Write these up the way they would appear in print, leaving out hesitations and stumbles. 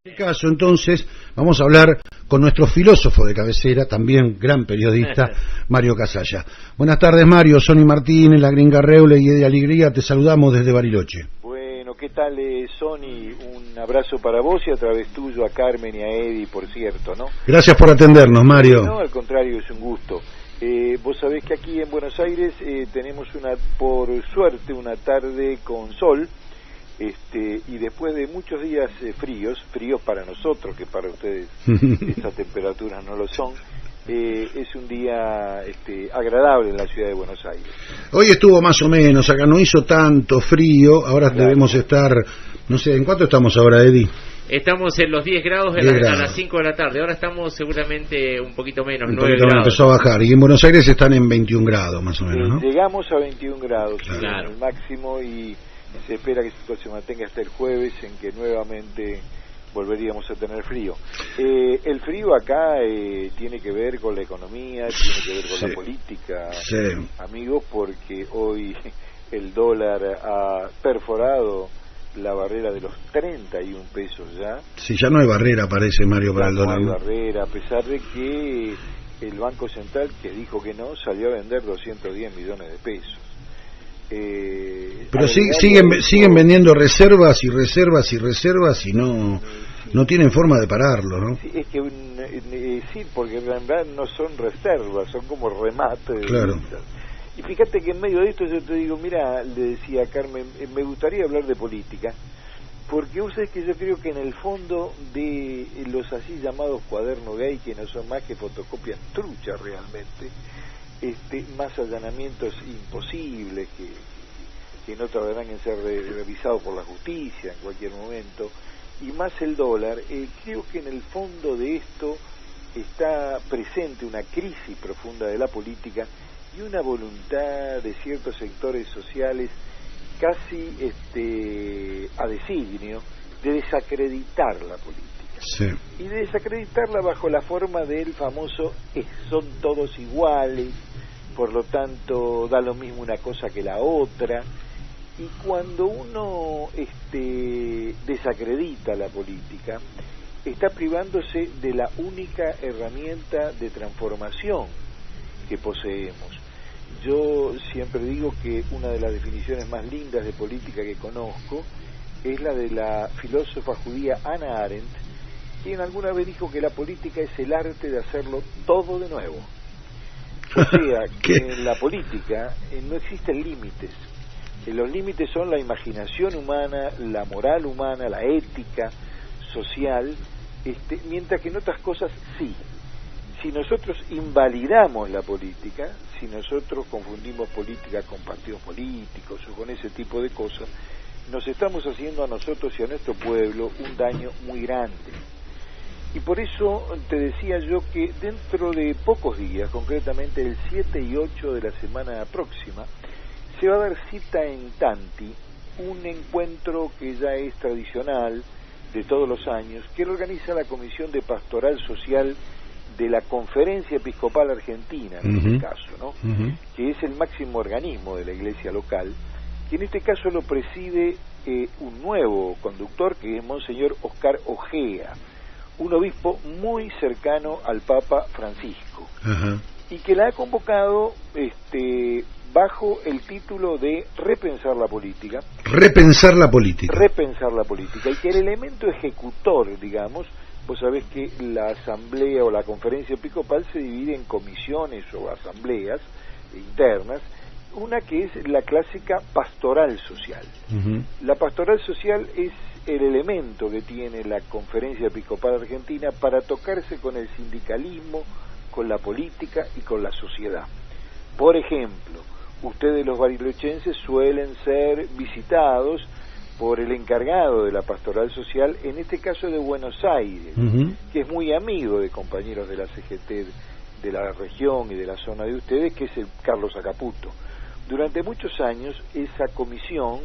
En este caso, entonces, vamos a hablar con nuestro filósofo de cabecera, también gran periodista, Mario Casalla. Buenas tardes, Mario. Sonny Martínez, La Gringa Reule y Eddie Alegría, te saludamos desde Bariloche. Bueno, ¿qué tal, Sonny? Un abrazo para vos y a través tuyo a Carmen y a Eddie, por cierto, ¿no? Gracias por atendernos, Mario. No, al contrario, es un gusto. Vos sabés que aquí en Buenos Aires tenemos por suerte, una tarde con sol, y después de muchos días fríos para nosotros, que para ustedes estas temperaturas no lo son, es un día agradable en la ciudad de Buenos Aires. Hoy estuvo más o menos, acá no hizo tanto frío, ahora claro. Debemos estar, no sé, ¿en cuánto estamos ahora, Eddie? Estamos en los 10 grados, 10 grados. A las 5 de la tarde, ahora estamos seguramente un poquito menos, un 9 poquito grados. Empezó a bajar, y en Buenos Aires están en 21 grados más o menos, ¿no? Llegamos a 21 grados, claro. El máximo, y se espera que esto se mantenga hasta el jueves, en que nuevamente volveríamos a tener frío. El frío acá tiene que ver con la economía, tiene que ver con la política, amigos, porque hoy el dólar ha perforado la barrera de los 31 pesos ya. Sí, ya no hay barrera, parece, Mario, para el dólar. No hay barrera, a pesar de que el Banco Central, que dijo que no, salió a vender 210 millones de pesos. Pero siguen vendiendo reservas y no tienen forma de pararlo, ¿no? Sí, es que sí, porque en realidad no son reservas, son como remates. Claro. Y fíjate que en medio de esto yo te digo, mira, le decía a Carmen, me gustaría hablar de política, porque vos sabés que yo creo que en el fondo de los así llamados cuadernos gay, que no son más que fotocopias truchas realmente, más allanamientos imposibles que no tardarán en ser revisados por la justicia en cualquier momento, y más el dólar, creo que en el fondo de esto está presente una crisis profunda de la política y una voluntad de ciertos sectores sociales casi a designio de desacreditar la política. Sí. Y de desacreditarla bajo la forma del famoso son todos iguales, por lo tanto da lo mismo una cosa que la otra. Y cuando uno desacredita la política, está privándose de la única herramienta de transformación que poseemos. Yo siempre digo que una de las definiciones más lindas de política que conozco es la de la filósofa judía Hannah Arendt, quien alguna vez dijo que la política es el arte de hacerlo todo de nuevo. O sea, que en la política no existen límites. Los límites son la imaginación humana, la moral humana, la ética social, mientras que en otras cosas sí. Si nosotros invalidamos la política, si nosotros confundimos política con partidos políticos o con ese tipo de cosas, nos estamos haciendo a nosotros y a nuestro pueblo un daño muy grande. Y por eso te decía yo que dentro de pocos días, concretamente el 7 y 8 de la semana próxima, se va a dar cita en Tanti, un encuentro que ya es tradicional de todos los años, que lo organiza la Comisión de Pastoral Social de la Conferencia Episcopal Argentina, en este caso, ¿no? Que es el máximo organismo de la iglesia local, que en este caso lo preside un nuevo conductor, que es Monseñor Oscar Ojea, un obispo muy cercano al Papa Francisco, y que la ha convocado bajo el título de Repensar la política. Repensar la política, y que el elemento ejecutor, digamos, vos sabés que la asamblea o la conferencia episcopal se divide en comisiones o asambleas internas, una que es la clásica pastoral social. La pastoral social es el elemento que tiene la Conferencia Episcopal Argentina para tocarse con el sindicalismo, con la política y con la sociedad. Por ejemplo, ustedes los barilochenses suelen ser visitados por el encargado de la pastoral social, en este caso de Buenos Aires, que es muy amigo de compañeros de la CGT de la región y de la zona de ustedes, que es el Carlos Acaputo. Durante muchos años esa comisión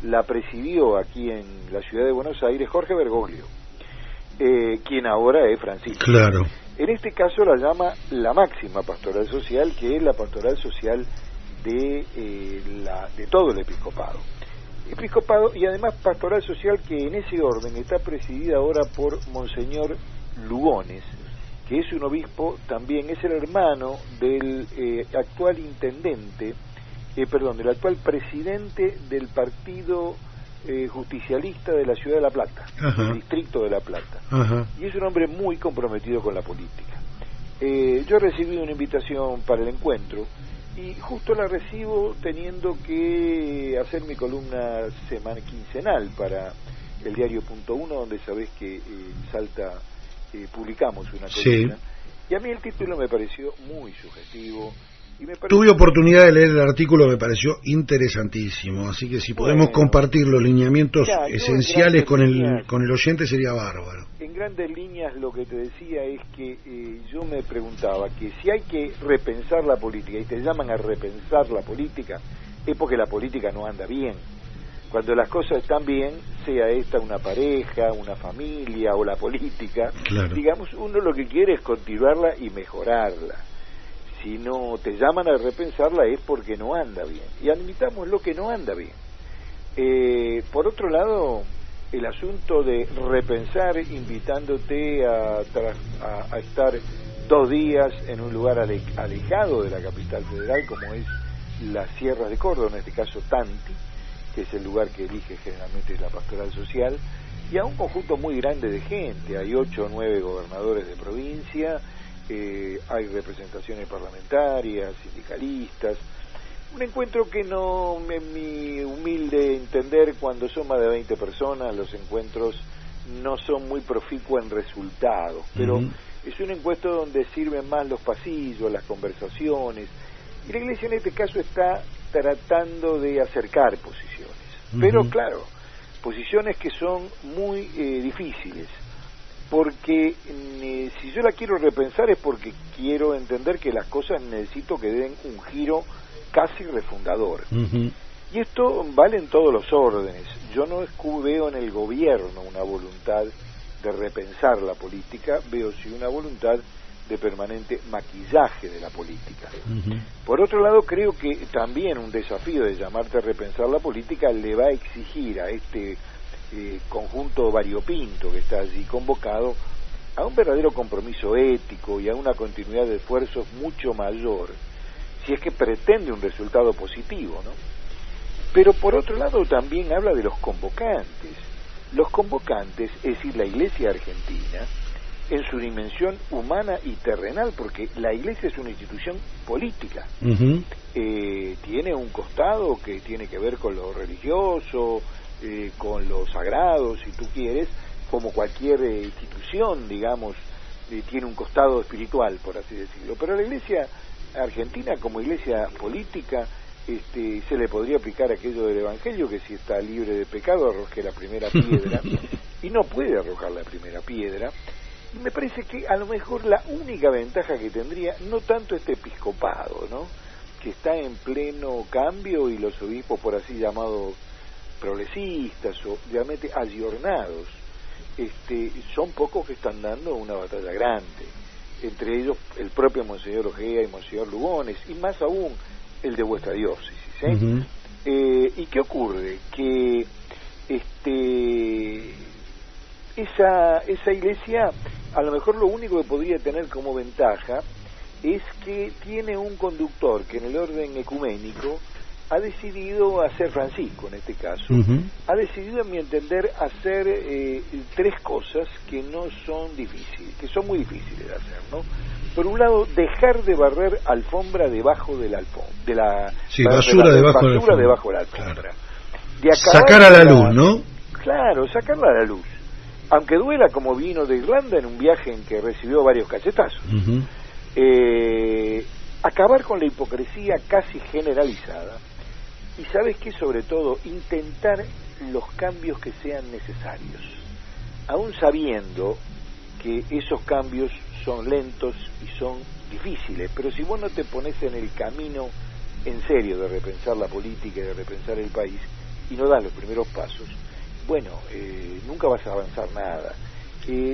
la presidió aquí en la ciudad de Buenos Aires Jorge Bergoglio, quien ahora es Francisco. Claro. En este caso la llama la máxima pastoral social, que es la pastoral social de todo el episcopado. episcopado y además pastoral social, que en ese orden está presidida ahora por Monseñor Lugones, que es un obispo también, es el hermano del actual intendente, del actual presidente del partido justicialista de la ciudad de La Plata, del distrito de La Plata. Y es un hombre muy comprometido con la política. Yo he recibido una invitación para el encuentro y justo la recibo teniendo que hacer mi columna quincenal para el diario Punto Uno, donde sabés que Salta publicamos una columna. Sí. Y a mí el título me pareció muy sugestivo. Tuve oportunidad de leer el artículo, me pareció interesantísimo, así que si podemos compartir los lineamientos esenciales con el oyente sería bárbaro. En grandes líneas lo que te decía es que yo me preguntaba que si hay que repensar la política, y te llaman a repensar la política, es porque la política no anda bien. Cuando las cosas están bien, sea esta una pareja, una familia o la política, digamos, uno lo que quiere es continuarla y mejorarla. Si no te llaman a repensarla es porque no anda bien, y admitamos lo que no anda bien. Por otro lado, el asunto de repensar invitándote a estar 2 días en un lugar alejado de la capital federal, como es las Sierras de Córdoba, en este caso Tanti, que es el lugar que elige generalmente la pastoral social, y a un conjunto muy grande de gente. Hay 8 o 9 gobernadores de provincia, hay representaciones parlamentarias, sindicalistas, un encuentro que no, en mi humilde entender, cuando son más de 20 personas, los encuentros no son muy proficuos en resultados, pero es un encuentro donde sirven más los pasillos, las conversaciones, y la Iglesia en este caso está tratando de acercar posiciones, pero claro, posiciones que son muy difíciles, porque si yo la quiero repensar es porque quiero entender que las cosas necesito que den un giro casi refundador. Y esto vale en todos los órdenes. Yo no veo en el gobierno una voluntad de repensar la política, veo sí una voluntad de permanente maquillaje de la política. Por otro lado, creo que también un desafío de llamarte a repensar la política le va a exigir a este conjunto variopinto que está allí convocado a un verdadero compromiso ético y a una continuidad de esfuerzos mucho mayor, si es que pretende un resultado positivo, ¿no? Pero por otro lado también habla de los convocantes. Los convocantes, es decir, la Iglesia argentina, en su dimensión humana y terrenal, porque la Iglesia es una institución política. Tiene un costado que tiene que ver con lo religioso, con lo sagrado, si tú quieres, como cualquier institución, digamos, tiene un costado espiritual, por así decirlo. Pero la Iglesia argentina, como iglesia política, se le podría aplicar aquello del Evangelio, que si está libre de pecado arroje la primera piedra, y no puede arrojar la primera piedra. Y me parece que a lo mejor la única ventaja que tendría, no tanto este episcopado, ¿no?, que está en pleno cambio, y los obispos por así llamados progresistas o realmente ayornados, son pocos que están dando una batalla grande, entre ellos el propio Monseñor Ojea y Monseñor Lugones, y más aún el de vuestra diócesis, ¿y qué ocurre? Que esa iglesia, a lo mejor lo único que podría tener como ventaja es que tiene un conductor que en el orden ecuménico ha decidido hacer, Francisco en este caso, ha decidido, en mi entender, hacer 3 cosas que no son difíciles, que son muy difíciles de hacer, ¿no? Por un lado, dejar de barrer alfombra debajo de la alfombra, basura debajo de la alfombra. Claro. De sacar a la luz, ¿no? Claro, sacarla a la luz. Aunque duela, como vino de Irlanda en un viaje en que recibió varios cachetazos. Acabar con la hipocresía casi generalizada. Y sabes qué, sobre todo, intentar los cambios que sean necesarios, aún sabiendo que esos cambios son lentos y son difíciles, pero si vos no te pones en el camino en serio de repensar la política y de repensar el país, y no das los primeros pasos, bueno, nunca vas a avanzar nada.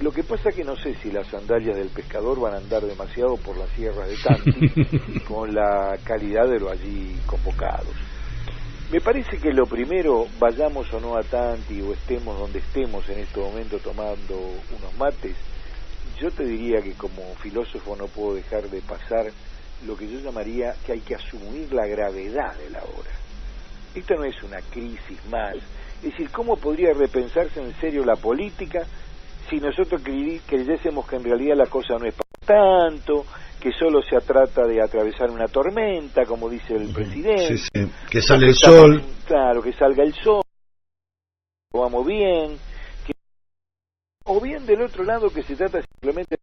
Lo que pasa que no sé si las sandalias del pescador van a andar demasiado por las sierras de Tanti con la calidad de los allí convocados. Me parece que lo primero, vayamos o no a Tanti o estemos donde estemos en este momento tomando unos mates, yo te diría que como filósofo no puedo dejar de pasar lo que yo llamaría que hay que asumir la gravedad de la hora. Esto no es una crisis más. Es decir, ¿cómo podría repensarse en serio la política si nosotros creyésemos que en realidad la cosa no es para tanto, que solo se trata de atravesar una tormenta, como dice el presidente? Sí, sí. Que sale el sol. Claro, que salga el sol, lo vamos bien. O bien del otro lado que se trata simplemente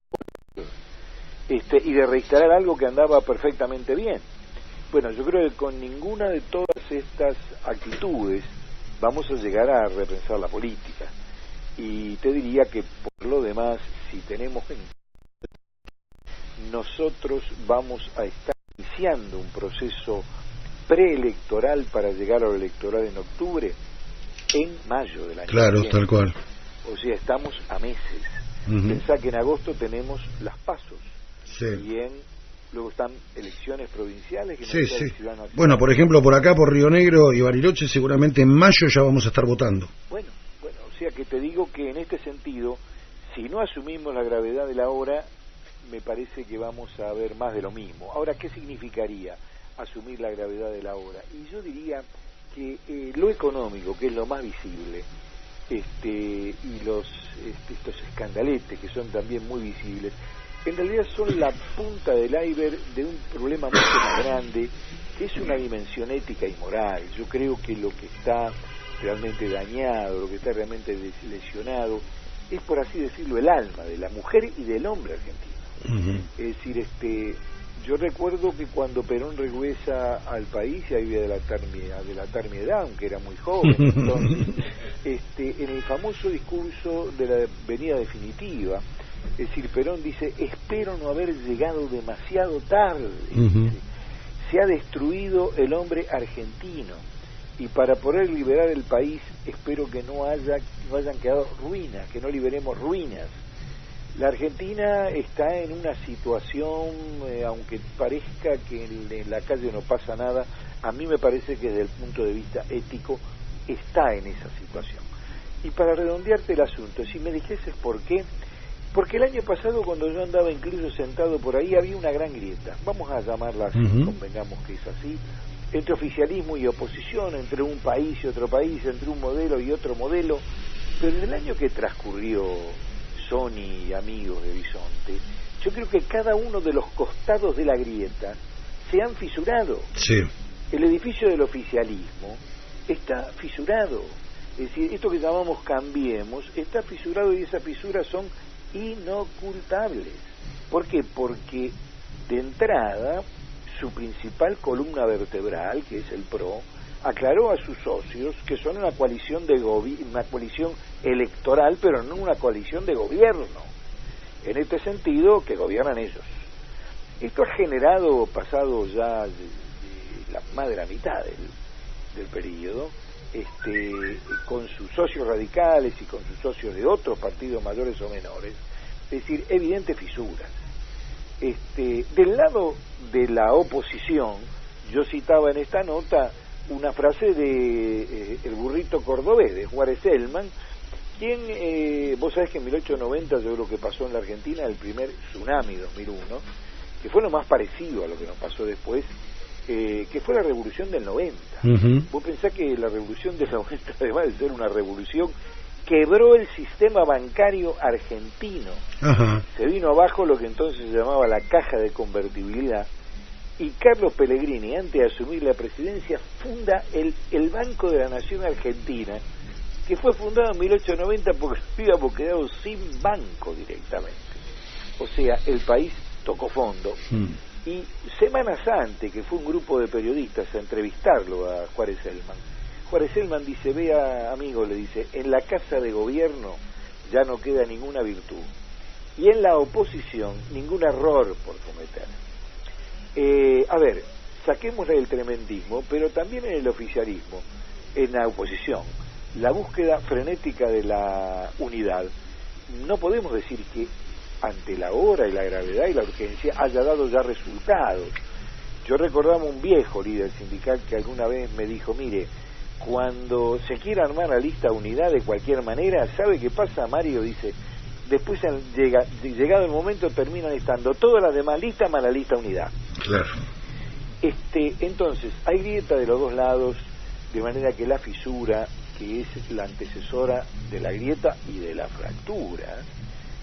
y de reinstalar algo que andaba perfectamente bien. Bueno, yo creo que con ninguna de todas estas actitudes vamos a llegar a repensar la política. Y te diría que por lo demás, si tenemos nosotros vamos a estar iniciando un proceso preelectoral para llegar a lo electoral en octubre, en mayo del año. Claro, que viene. tal cual. O sea, estamos a meses. Pensá que en agosto tenemos las pasos. Sí. Y luego están elecciones provinciales. Que Sí, sí. Bueno, por ejemplo, por acá, por Río Negro y Bariloche, seguramente en mayo ya vamos a estar votando. Bueno, o sea que te digo que en este sentido, si no asumimos la gravedad de la hora, me parece que vamos a ver más de lo mismo. Ahora, ¿qué significaría asumir la gravedad de la hora? Y yo diría que lo económico, que es lo más visible, y estos escandaletes que son también muy visibles, en realidad son la punta del iceberg de un problema mucho más grande, que es una dimensión ética y moral. Yo creo que lo que está realmente dañado, lo que está realmente lesionado, es, por así decirlo, el alma de la mujer y del hombre argentino. Es decir, yo recuerdo que cuando Perón regresa al país, y ahí voy a delatar mi edad, aunque era muy joven, entonces, en el famoso discurso de la venida definitiva, es decir, Perón dice: espero no haber llegado demasiado tarde. Se ha destruido el hombre argentino, y para poder liberar el país espero que no hayan quedado ruinas, que no liberemos ruinas. La Argentina está en una situación, aunque parezca que en la calle no pasa nada, a mí me parece que desde el punto de vista ético está en esa situación. Y para redondearte el asunto, si me dijeses por qué, porque el año pasado, cuando yo andaba incluso sentado por ahí, había una gran grieta, vamos a llamarla así, convengamos que es así, entre oficialismo y oposición, entre un país y otro país, entre un modelo y otro modelo. Pero en el año que transcurrió, Sony y amigos de Bisonte, yo creo que cada uno de los costados de la grieta se han fisurado. Sí. El edificio del oficialismo está fisurado. Es decir, esto que llamamos Cambiemos está fisurado, y esas fisuras son inocultables. ¿Por qué? Porque de entrada su principal columna vertebral, que es el PRO, aclaró a sus socios que son una coalición una coalición electoral, pero no una coalición de gobierno. En este sentido, que gobiernan ellos. Esto ha generado, pasado ya más de la mitad del periodo, con sus socios radicales y con sus socios de otros partidos mayores o menores, es decir, evidentes fisuras. Del lado de la oposición, yo citaba en esta nota una frase de el burrito cordobés, de Juárez Elman, quien, vos sabés que en 1890 yo creo que pasó en la Argentina el primer tsunami 2001, que fue lo más parecido a lo que nos pasó después, que fue la revolución del 90. Vos pensás que la revolución del 90, además de ser una revolución, quebró el sistema bancario argentino. Se vino abajo lo que entonces se llamaba la caja de convertibilidad, y Carlos Pellegrini, antes de asumir la presidencia, funda el Banco de la Nación Argentina, que fue fundado en 1890 porque habíamos quedado sin banco directamente. O sea, el país tocó fondo. Y semanas antes, que fue un grupo de periodistas a entrevistarlo a Juárez Elman, Juárez Elman dice: vea, amigo, le dice, en la casa de gobierno ya no queda ninguna virtud, y en la oposición ningún error por cometer. A ver, saquémosle el tremendismo, pero también en el oficialismo, en la oposición, la búsqueda frenética de la unidad. No podemos decir que ante la hora y la gravedad y la urgencia haya dado ya resultados. Yo recordaba un viejo líder sindical que alguna vez me dijo, mire, cuando se quiera armar la lista unidad de cualquier manera, ¿sabe qué pasa, Mario? Dice, después llegado el momento terminan estando todas las demás listas más la lista unidad. Claro. Entonces, hay grieta de los dos lados, de manera que la fisura, que es la antecesora de la grieta y de la fractura,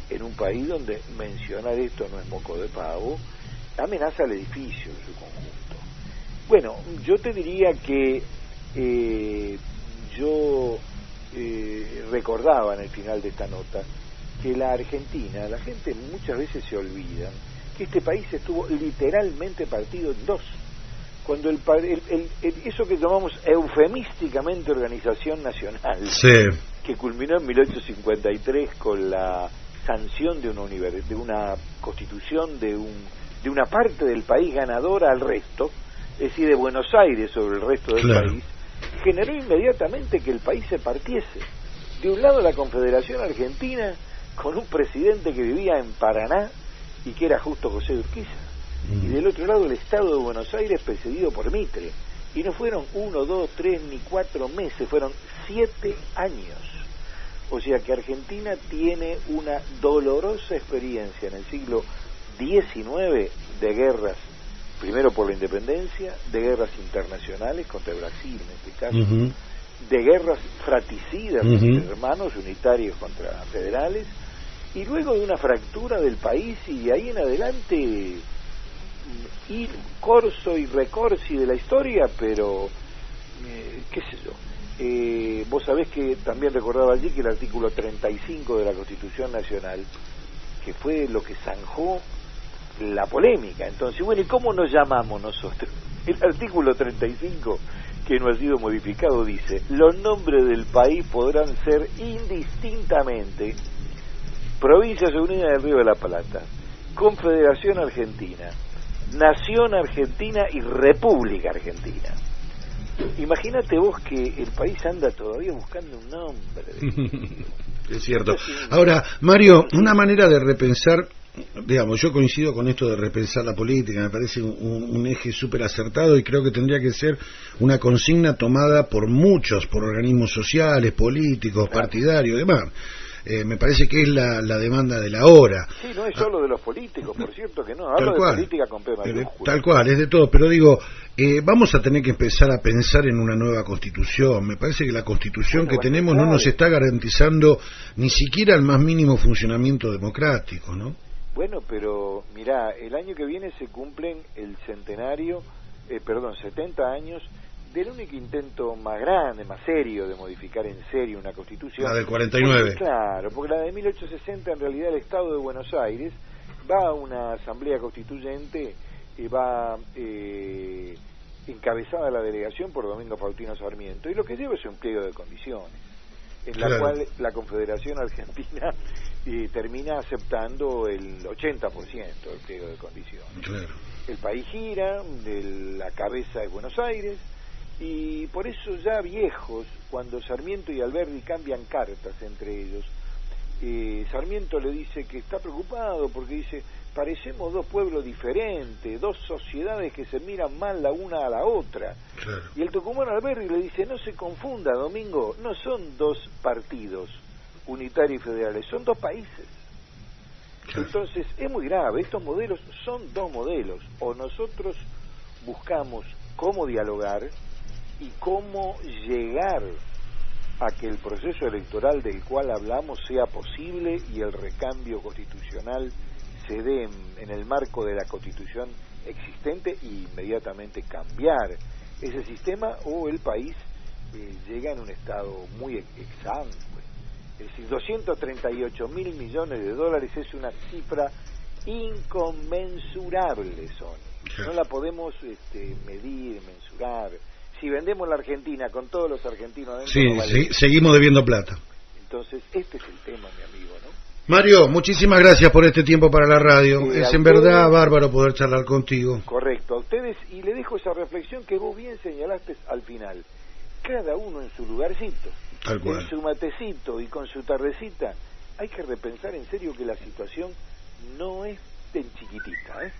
en un país donde mencionar esto no es moco de pavo, amenaza al edificio en su conjunto. Bueno, yo te diría que yo recordaba en el final de esta nota que la Argentina, la gente muchas veces se olvida que este país estuvo literalmente partido en dos. Cuando eso que llamamos eufemísticamente Organización Nacional, sí, que culminó en 1853 con la sanción de una constitución de una parte del país ganadora al resto, es decir, de Buenos Aires sobre el resto del claro, país, generó inmediatamente que el país se partiese. De un lado la Confederación Argentina, con un presidente que vivía en Paraná y que era Justo José de Urquiza, y del otro lado el Estado de Buenos Aires precedido por Mitre, y no fueron 1, 2, 3 ni 4 meses, fueron 7 años. O sea que Argentina tiene una dolorosa experiencia en el siglo XIX de guerras, primero por la independencia, de guerras internacionales contra Brasil en este caso, de guerras fraticidas entre hermanos unitarios contra federales, y luego de una fractura del país, y de ahí en adelante ir corso y recorsi de la historia, pero qué sé yo. Vos sabés que también recordaba allí que el artículo 35 de la Constitución Nacional, que fue lo que zanjó la polémica. Entonces, bueno, ¿y cómo nos llamamos nosotros? El artículo 35, que no ha sido modificado, dice: los nombres del país podrán ser indistintamente Provincias Unidas del Río de la Plata, Confederación Argentina, Nación Argentina y República Argentina. Imagínate vos que el país anda todavía buscando un nombre. Es cierto. Ahora, Mario, una manera de repensar, digamos, yo coincido con esto de repensar la política, me parece un eje súper acertado, y creo que tendría que ser una consigna tomada por muchos, por organismos sociales, políticos, partidarios, demás. Me parece que es la demanda de la hora. Sí, no es solo de los políticos, por cierto que no. Hablo de política con P mayúscula. Tal cual, es de todo. Pero digo, vamos a tener que empezar a pensar en una nueva constitución. Me parece que la constitución que tenemos no nos está garantizando ni siquiera el más mínimo funcionamiento democrático, ¿no? Bueno, pero mirá, el año que viene se cumplen el centenario, 70 años del único intento más grande, más serio de modificar en serio una constitución. La del 49. Porque, claro, porque la de 1860 en realidad el Estado de Buenos Aires va a una asamblea constituyente y va encabezada la delegación por Domingo Faustino Sarmiento, y lo que lleva es un pliego de condiciones, en la cual la Confederación Argentina termina aceptando el 80% del pliego de condiciones. Claro. El país gira de la cabeza de Buenos Aires, y por eso ya viejos, cuando Sarmiento y Alberdi cambian cartas entre ellos, Sarmiento le dice que está preocupado porque dice: parecemos dos pueblos diferentes, dos sociedades que se miran mal la una a la otra. Claro. Y el tucumano Alberdi le dice: no se confunda, Domingo, no son dos partidos unitarios y federales, son dos países. Claro. Entonces es muy grave, estos modelos son dos modelos, o nosotros buscamos cómo dialogar y cómo llegar a que el proceso electoral del cual hablamos sea posible y el recambio constitucional se dé en el marco de la constitución existente, y inmediatamente cambiar ese sistema, o el país llega en un estado muy exangüe. Es decir, 238.000 millones de dólares es una cifra inconmensurable, Sony. No la podemos medir, mensurar. Si vendemos la Argentina con todos los argentinos adentro, sí, no vale. Seguimos debiendo plata. Entonces, este es el tema, mi amigo, ¿no? Mario, muchísimas gracias por este tiempo para la radio. Es en verdad bárbaro poder charlar contigo. Correcto, a ustedes, y le dejo esa reflexión que vos bien señalaste al final. Cada uno en su lugarcito, Tal cual. en su matecito y con su tardecita, hay que repensar en serio que la situación no es tan chiquitita, ¿eh?